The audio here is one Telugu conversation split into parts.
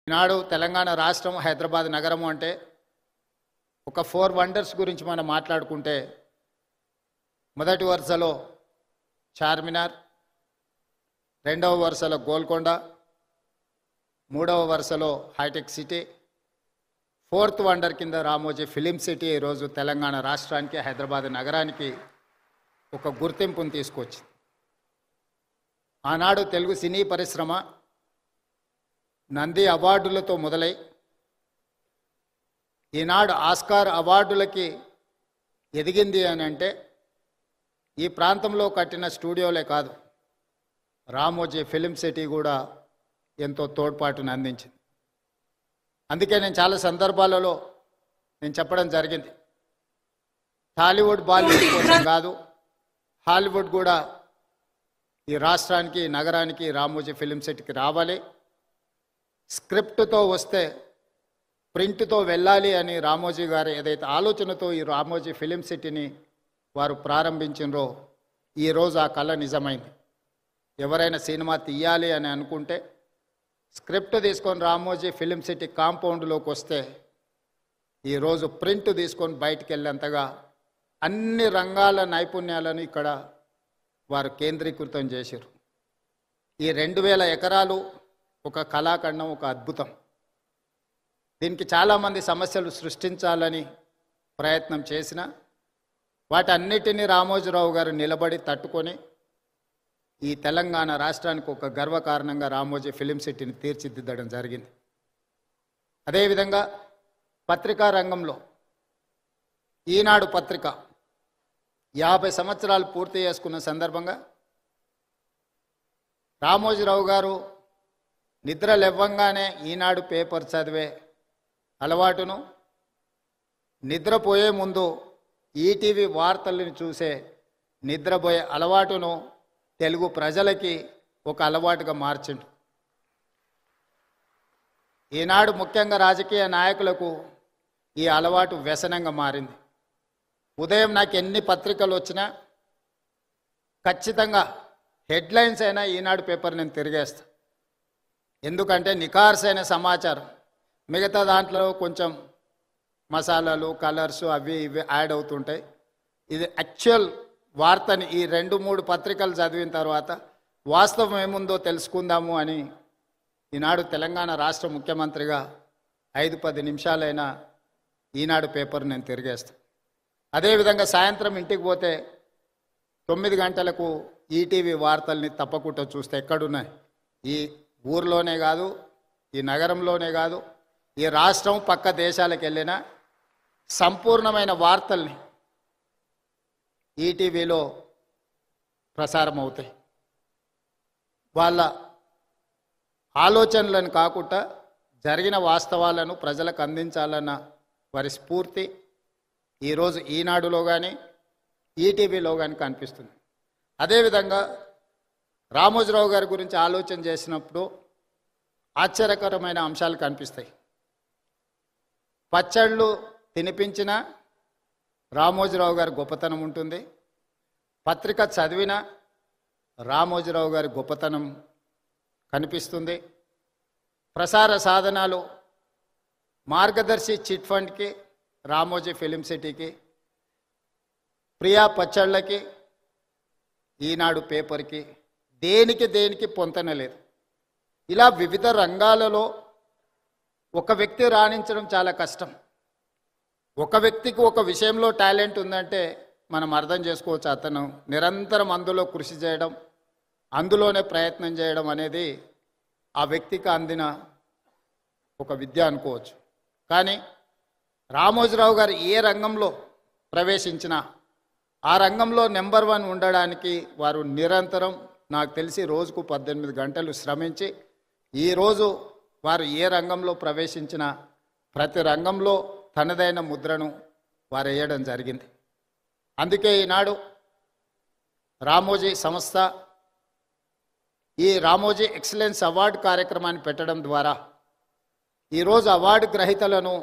ఈనాడు తెలంగాణ రాష్ట్రం హైదరాబాద్ నగరము అంటే ఒక 4 వండర్స్ గురించి మనం మాట్లాడుకుంటే మొదటి వరుసలో చార్మినార్, రెండవ వరుసలో గోల్కొండ, మూడవ వరుసలో హైటెక్ సిటీ, ఫోర్త్ వండర్ కింద రామోజీ ఫిలిం సిటీ ఈరోజు తెలంగాణ రాష్ట్రానికి హైదరాబాద్ నగరానికి ఒక గుర్తింపును తీసుకొచ్చింది. ఆనాడు తెలుగు సినీ పరిశ్రమ నంది అవార్డులతో మొదలై ఈనాడు ఆస్కార్ అవార్డులకి ఎదిగింది అని అంటే ఈ ప్రాంతంలో కట్టిన స్టూడియోలే కాదు, రామోజీ ఫిలిం సిటీ కూడా ఎంతో తోడ్పాటును అందించింది. అందుకే నేను చాలా సందర్భాలలో చెప్పడం జరిగింది, టాలీవుడ్ బాలీవుడ్ కోసం కాదు, హాలీవుడ్ కూడా ఈ రాష్ట్రానికి నగరానికి రామోజీ ఫిలిం సిటీకి రావాలి, స్క్రిప్ట్తో వస్తే ప్రింట్తో వెళ్ళాలి అని రామోజీ గారు ఏదైతే ఆలోచనతో ఈ రామోజీ ఫిలిం సిటీని వారు ప్రారంభించినరో ఈరోజు ఆ కళ నిజమైంది. ఎవరైనా సినిమా తీయాలి అని అనుకుంటే స్క్రిప్ట్ తీసుకొని రామోజీ ఫిలిం సిటీ కాంపౌండ్లోకి వస్తే ఈరోజు ప్రింట్ తీసుకొని బయటికి వెళ్ళేంతగా అన్ని రంగాల నైపుణ్యాలను ఇక్కడ వారు కేంద్రీకృతం చేశారు. ఈ 2000 ఎకరాలు ఒక కళాఖండం, ఒక అద్భుతం. దీనికి చాలామంది సమస్యలు సృష్టించాలని ప్రయత్నం చేసిన వాటన్నిటినీ రామోజీరావు గారు నిలబడి తట్టుకొని ఈ తెలంగాణ రాష్ట్రానికి ఒక గర్వకారణంగా రామోజీ ఫిలిం సిటీని తీర్చిదిద్దడం జరిగింది. అదేవిధంగా పత్రికా రంగంలో ఈనాడు పత్రిక 50 సంవత్సరాలు పూర్తి చేసుకున్న సందర్భంగా రామోజీరావు గారు నిద్ర లేవ్వంగానే ఈనాడు పేపర్ చదివే అలవాటును, నిద్రపోయే ముందు ఈటీవీ వార్తలను చూసే నిద్రపోయే అలవాటును తెలుగు ప్రజలకి ఒక అలవాటుగా మార్చిండు. ఈనాడు ముఖ్యంగా రాజకీయ నాయకులకు ఈ అలవాటు వ్యసనంగా మారింది. ఉదయం నాకు ఎన్ని పత్రికలు వచ్చినా ఖచ్చితంగా హెడ్లైన్స్ అయినా ఈనాడు పేపర్ నేను తిరిగేస్తా. ఎందుకంటే నిఖార్సైన సమాచారం, మిగతా దాంట్లో కొంచెం మసాలాలు, కలర్స్ అవి ఇవి యాడ్ అవుతుంటాయి. ఇది యాక్చువల్ వార్తని ఈ 2-3 పత్రికలు చదివిన తర్వాత వాస్తవం ఏముందో తెలుసుకుందాము అని ఈనాడు తెలంగాణ రాష్ట్ర ముఖ్యమంత్రిగా 5-10 నిమిషాలైనా ఈనాడు పేపర్ నేను తిరిగేస్తాను. అదేవిధంగా సాయంత్రం ఇంటికి పోతే 9 గంటలకు ఈటీవీ వార్తల్ని తప్పకుండా చూస్తే ఎక్కడున్నాయి, ఈ ఊర్లోనే కాదు, ఈ నగరంలోనే కాదు, ఈ రాష్ట్రం పక్క దేశాలకు వెళ్ళిన సంపూర్ణమైన వార్తల్ని ఈటీవీలో ప్రసారం అవుతాయి. వాళ్ళ ఆలోచనలను కాకుండా జరిగిన వాస్తవాలను ప్రజలకు అందించాలన్న వారి స్ఫూర్తి ఈరోజు ఈనాడులో కానీ ఈటీవీలో కానీ కనిపిస్తుంది. అదేవిధంగా రామోజీరావు గారి గురించి ఆలోచన చేసినప్పుడు ఆశ్చర్యకరమైన అంశాలు కనిపిస్తాయి. పచ్చళ్ళు తినిపించిన రామోజీరావు గారి గొప్పతనం ఉంటుంది, పత్రిక చదివిన రామోజీరావు గారి గొప్పతనం కనిపిస్తుంది. ప్రసార సాధనాలు మార్గదర్శి చిట్ ఫండ్కి, రామోజీ ఫిలిం సిటీకి, ప్రియా పచ్చళ్ళకి, ఈనాడు పేపర్కి దేనికి పొంతన లేదు. ఇలా వివిధ రంగాలలో ఒక వ్యక్తి రాణించడం చాలా కష్టం. ఒక వ్యక్తికి ఒక విషయంలో టాలెంట్ ఉందంటే మనం అర్థం చేసుకోవచ్చు, అతను నిరంతరం అందులో కృషి చేయడం, అందులోనే ప్రయత్నం చేయడం అనేది ఆ వ్యక్తికి అందిన ఒక విద్య అనుకోవచ్చు. కానీ రామోజీరావు గారు ఏ రంగంలో ప్రవేశించినా ఆ రంగంలో నెంబర్ 1 ఉండడానికి వారు నిరంతరం, నాకు తెలిసి రోజుకు 18 గంటలు శ్రమించి ఈరోజు వారు ఏ రంగంలో ప్రవేశించినా ప్రతి రంగంలో తనదైన ముద్రను వారు వేయడం జరిగింది. అందుకే ఈనాడు రామోజీ సంస్థ ఈ రామోజీ ఎక్సలెన్స్ అవార్డు కార్యక్రమాన్ని పెట్టడం ద్వారా ఈరోజు అవార్డు గ్రహీతలను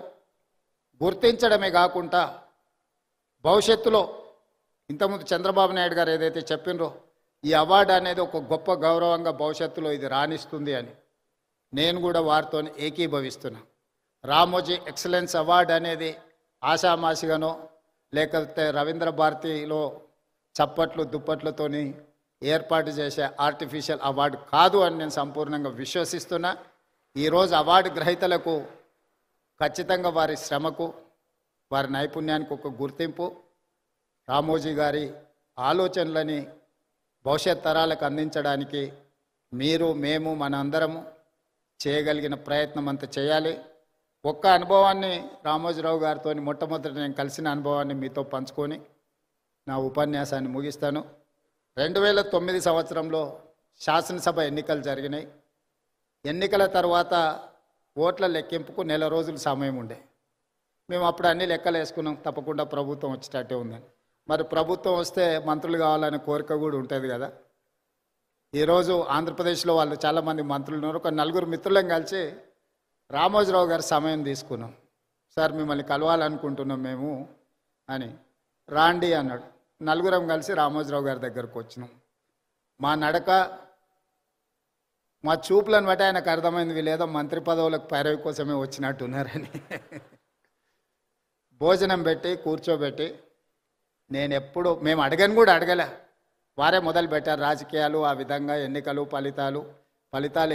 గుర్తించడమే కాకుండా భవిష్యత్తులో ఇంతకుముందు చంద్రబాబు నాయుడు గారు ఏదైతే చెప్పినరో ఈ అవార్డు అనేది ఒక గొప్ప గౌరవంగా భవిష్యత్తులో ఇది రాణిస్తుంది అని, నేను కూడా వారితో ఏకీభవిస్తున్నా. రామోజీ ఎక్సలెన్స్ అవార్డు అనేది ఆషామాషిగానో లేకపోతే రవీంద్ర భారతిలో చప్పట్లు దుప్పట్లతోని ఏర్పాటు చేసే ఆర్టిఫిషియల్ అవార్డు కాదు అని నేను సంపూర్ణంగా విశ్వసిస్తున్నా. ఈరోజు అవార్డు గ్రహీతలకు ఖచ్చితంగా వారి శ్రమకు వారి నైపుణ్యానికి ఒక గుర్తింపు, రామోజీ గారి ఆలోచనలని భవిష్యత్ తరాలకు అందించడానికి మీరు మేము మన అందరము చేయగలిగిన ప్రయత్నం అంతా చేయాలి. ఒక్క అనుభవాన్ని రామోజీరావు గారితో మొట్టమొదటి నేను కలిసిన అనుభవాన్ని మీతో పంచుకొని నా ఉపన్యాసాన్ని ముగిస్తాను. 2009 సంవత్సరంలో శాసనసభ ఎన్నికలు జరిగినాయి. ఎన్నికల తర్వాత ఓట్ల లెక్కింపుకు నెల రోజులు సమయం ఉండే. మేము అప్పుడు అన్ని లెక్కలు వేసుకున్నాం, తప్పకుండా ప్రభుత్వం వచ్చేటట్టే ఉందని. మరి ప్రభుత్వం వస్తే మంత్రులు కావాలనే కోరిక కూడా ఉంటుంది కదా. ఈరోజు ఆంధ్రప్రదేశ్లో వాళ్ళు చాలామంది మంత్రులు ఉన్నారు. ఒక 4 మిత్రులను కలిసి రామోజీరావు గారి సమయం తీసుకున్నాం. సార్ మిమ్మల్ని కలవాలనుకుంటున్నాం మేము అని. రాండి అన్నాడు. 4 కలిసి రామోజీరావు గారి దగ్గరకు వచ్చినాం. మా నడక మా చూపులను బట్టి ఆయనకు అర్థమైంది వీళ్ళేదో మంత్రి పదవులకు పైరవి కోసమే వచ్చినట్టున్నారని. భోజనం పెట్టి కూర్చోబెట్టి మేము అడగని కూడా అడగలే, వారే మొదలు పెట్టారు. రాజకీయాలు ఆ విధంగా, ఎన్నికలు ఫలితాలు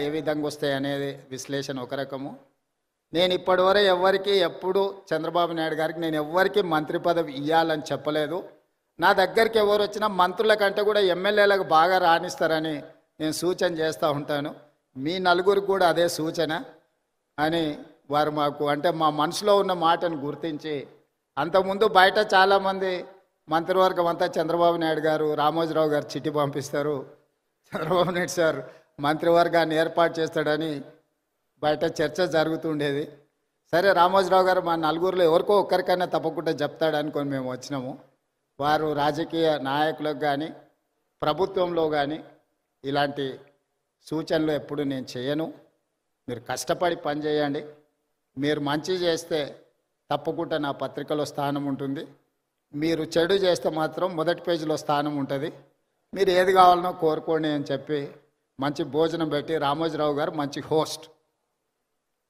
ఏ విధంగా వస్తాయి అనేది విశ్లేషణ ఒక రకము. నేను ఇప్పటివరకు ఎవ్వరికి ఎప్పుడు చంద్రబాబు నాయుడు గారికి నేను ఎవ్వరికి మంత్రి పదవి ఇవ్వాలని చెప్పలేదు. నా దగ్గరికి ఎవరు వచ్చినా మంత్రుల కంటే కూడా ఎమ్మెల్యేలకు బాగా రాణిస్తారని నేను సూచన చేస్తూ ఉంటాను. మీ 4 కూడా అదే సూచన అని వారు మాకు అంటే మా మనసులో ఉన్న మాటను గుర్తించి, అంతకుముందు బయట చాలామంది మంత్రివర్గం అంతా చంద్రబాబు నాయుడు గారు రామోజీరావు గారు చిట్టి పంపిస్తారు, చంద్రబాబు నాయుడు సార్ మంత్రివర్గాన్ని ఏర్పాటు చేస్తాడని బయట చర్చ జరుగుతుండేది. సరే రామోజీరావు గారు మా 4 ఎవరికో ఒక్కరికైనా తప్పకుండా చెప్తాడు అనుకొని మేము వచ్చినాము. వారు రాజకీయ నాయకులకు కానీ ప్రభుత్వంలో కానీ ఇలాంటి సూచనలు ఎప్పుడు నేను చేయను. మీరు కష్టపడి పనిచేయండి, మీరు మంచి చేస్తే తప్పకుండా నా పత్రికలో స్థానం ఉంటుంది, మీరు చెడు చేస్తే మాత్రం మొదటి పేజీలో స్థానం ఉంటుంది, మీరు ఏది కావాలనో కోరుకోండి అని చెప్పి మంచి భోజనం పెట్టి, రామోజీరావు గారు మంచి హోస్ట్.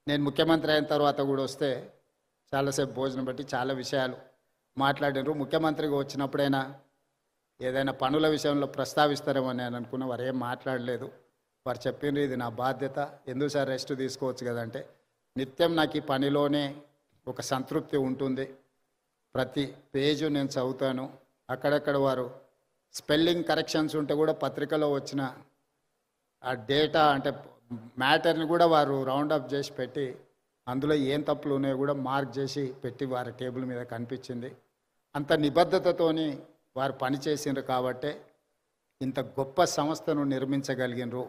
నేను ముఖ్యమంత్రి అయిన తర్వాత కూడా వస్తే చాలాసేపు భోజనం పెట్టి చాలా విషయాలు మాట్లాడారు. ముఖ్యమంత్రిగా వచ్చినప్పుడైనా ఏదైనా పనుల విషయంలో ప్రస్తావిస్తారేమో నేను అనుకున్నా, వారు ఏం మాట్లాడలేదు. వారు చెప్పిండ్రు ఇది నా బాధ్యత, ఎందుకు సార్ రెస్ట్ తీసుకోవచ్చు కదంటే, నిత్యం నాకు ఈ పనిలోనే ఒక సంతృప్తి ఉంటుంది, ప్రతి పేజు నేను చదువుతాను. అక్కడక్కడ వారు స్పెల్లింగ్ కరెక్షన్స్ ఉంటే కూడా పత్రికలో వచ్చిన ఆ డేటా అంటే మ్యాటర్ని కూడా వారు రౌండప్ చేసి పెట్టి అందులో ఏం తప్పులు ఉన్నాయో కూడా మార్క్ చేసి పెట్టి వారి టేబుల్ మీద కనిపించింది. అంత నిబద్ధతతోని వారు పనిచేసిండ్రు కాబట్టే ఇంత గొప్ప సంస్థను నిర్మించగలిగినరు.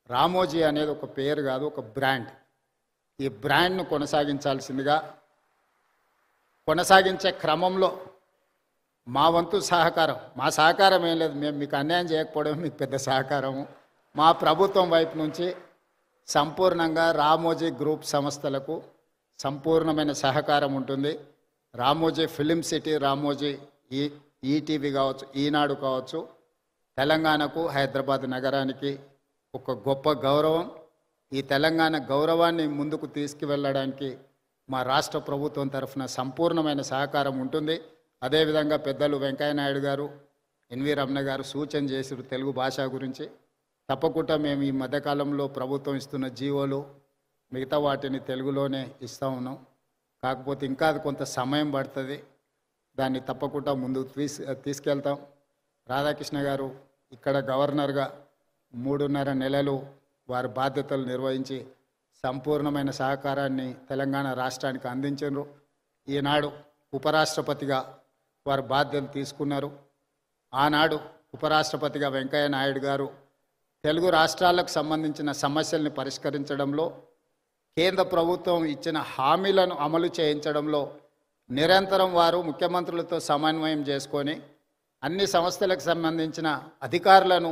రామోజీ అనేది ఒక పేరు కాదు, ఒక బ్రాండ్. ఈ బ్రాండ్ను కొనసాగించే క్రమంలో మా వంతు సహకారం, మా సహకారం ఏం లేదు, మేము మీకు అన్యాయం చేయకపోవడం మీకు పెద్ద సహకారము. మా ప్రభుత్వం వైపు నుంచి సంపూర్ణంగా రామోజీ గ్రూప్ సంస్థలకు సంపూర్ణమైన సహకారం ఉంటుంది. Ramoji film city, Ramoji ETV కావచ్చు, ఈనాడు కావచ్చు, తెలంగాణకు హైదరాబాద్ నగరానికి ఒక గొప్ప గౌరవం. ఈ తెలంగాణ గౌరవాన్ని ముందుకు తీసుకువెళ్ళడానికి మా రాష్ట్ర ప్రభుత్వం తరఫున సంపూర్ణమైన సహకారం ఉంటుంది. అదేవిధంగా పెద్దలు వెంకయ్యనాయుడు గారు, ఎన్వి రమణ గారు సూచన చేసారు తెలుగు భాష గురించి. తప్పకుండా మేము ఈ మధ్యకాలంలో ప్రభుత్వం ఇస్తున్న జీవోలు మిగతా వాటిని తెలుగులోనే ఇస్తూ ఉన్నాం. కాకపోతే ఇంకా అది కొంత సమయం పడుతుంది, దాన్ని తప్పకుండా ముందుకు తీసుకెళ్తాం. రాధాకృష్ణ గారు ఇక్కడ గవర్నర్గా 3.5 నెలలు వారి బాధ్యతలు నిర్వహించి సంపూర్ణమైన సహకారాన్ని తెలంగాణ రాష్ట్రానికి అందించారు. ఈనాడు ఉపరాష్ట్రపతిగా వారు బాధ్యతలు తీసుకున్నారు. ఆనాడు ఉపరాష్ట్రపతిగా వెంకయ్య నాయుడు గారు తెలుగు రాష్ట్రాలకు సంబంధించిన సమస్యల్ని పరిష్కరించడంలో, కేంద్ర ప్రభుత్వం ఇచ్చిన హామీలను అమలు చేయించడంలో నిరంతరం వారు ముఖ్యమంత్రులతో సమన్వయం చేసుకొని అన్ని సంస్థలకు సంబంధించిన అధికారులను,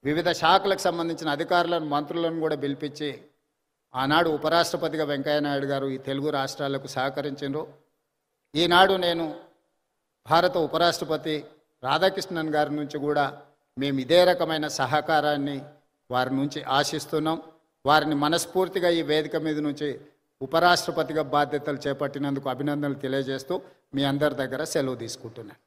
వివిధ శాఖలకు సంబంధించిన అధికారులను, మంత్రులను కూడా పిలిపించి ఆనాడు ఉపరాష్ట్రపతిగా వెంకయ్యనాయుడు గారు ఈ తెలుగు రాష్ట్రాలకు సహకరించారు. ఈనాడు నేను భారత ఉపరాష్ట్రపతి రాధాకృష్ణన్ గారి నుంచి కూడా మేము ఇదే రకమైన సహకారాన్ని వారి నుంచి ఆశిస్తున్నాం. వారిని మనస్ఫూర్తిగా ఈ వేదిక మీద నుంచి ఉపరాష్ట్రపతిగా బాధ్యతలు చేపట్టినందుకు అభినందనలు తెలియజేస్తూ మీ అందరి దగ్గర సెలవు తీసుకుంటున్నాను.